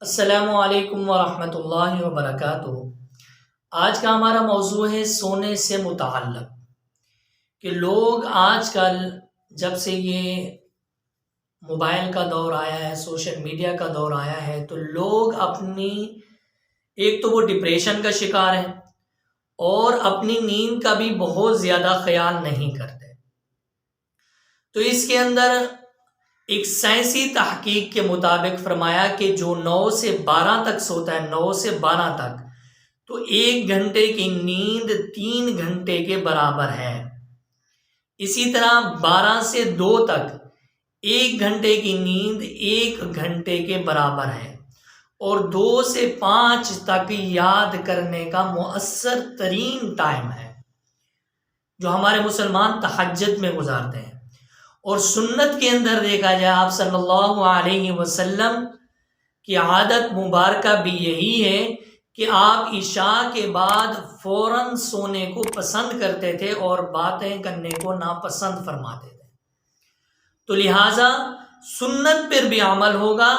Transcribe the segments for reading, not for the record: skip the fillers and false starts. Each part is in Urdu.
السلام علیکم ورحمۃ اللہ وبرکاتہ۔ آج کا ہمارا موضوع ہے سونے سے متعلق کہ لوگ آج کل جب سے یہ موبائل کا دور آیا ہے، سوشل میڈیا کا دور آیا ہے، تو لوگ اپنی ایک تو وہ ڈپریشن کا شکار ہیں اور اپنی نیند کا بھی بہت زیادہ خیال نہیں کرتے۔ تو اس کے اندر ایک سائنسی تحقیق کے مطابق فرمایا کہ جو 9 سے 12 تک سوتا ہے، 9 سے 12 تک، تو 1 گھنٹے کی نیند 3 گھنٹے کے برابر ہے۔ اسی طرح 12 سے 2 تک 1 گھنٹے کی نیند 1 گھنٹے کے برابر ہے، اور 2 سے 5 تک یاد کرنے کا مؤثر ترین ٹائم ہے جو ہمارے مسلمان تہجد میں گزارتے ہیں۔ اور سنت کے اندر دیکھا جائے، آپ صلی اللہ علیہ وسلم کی عادت مبارکہ بھی یہی ہے کہ آپ عشاء کے بعد فوراً سونے کو پسند کرتے تھے اور باتیں کرنے کو ناپسند فرماتے تھے۔ تو لہٰذا سنت پر بھی عمل ہوگا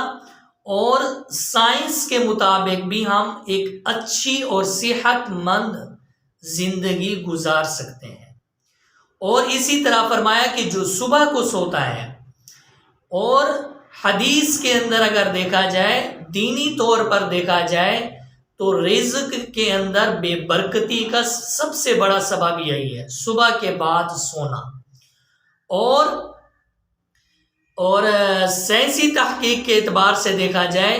اور سائنس کے مطابق بھی ہم ایک اچھی اور صحت مند زندگی گزار سکتے ہیں۔ اور اسی طرح فرمایا کہ جو صبح کو سوتا ہے، اور حدیث کے اندر اگر دیکھا جائے، دینی طور پر دیکھا جائے، تو رزق کے اندر بے برکتی کا سب سے بڑا سبب یہی ہے، صبح کے بعد سونا۔ اور سائنسی تحقیق کے اعتبار سے دیکھا جائے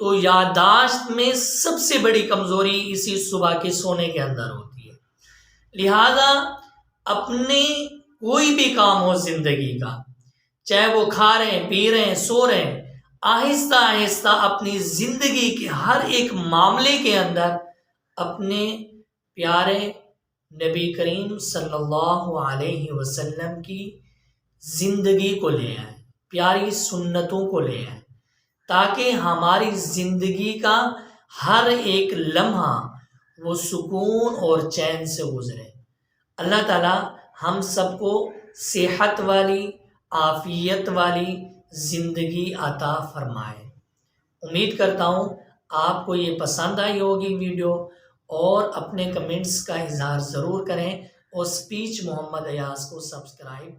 تو یادداشت میں سب سے بڑی کمزوری اسی صبح کے سونے کے اندر ہوتی ہے۔ لہذا اپنے کوئی بھی کام ہو زندگی کا، چاہے وہ کھا رہے ہیں، پی رہے ہیں، سو رہے ہیں، آہستہ آہستہ اپنی زندگی کے ہر ایک معاملے کے اندر اپنے پیارے نبی کریم صلی اللہ علیہ وسلم کی زندگی کو لے آئیں، پیاری سنتوں کو لے آئیں، تاکہ ہماری زندگی کا ہر ایک لمحہ وہ سکون اور چین سے گزرے۔ اللہ تعالیٰ ہم سب کو صحت والی، عافیت والی زندگی عطا فرمائے۔ امید کرتا ہوں آپ کو یہ پسند آئی ہوگی ویڈیو، اور اپنے کمنٹس کا اظہار ضرور کریں، اور اسپیچ محمد ایاز کو سبسکرائب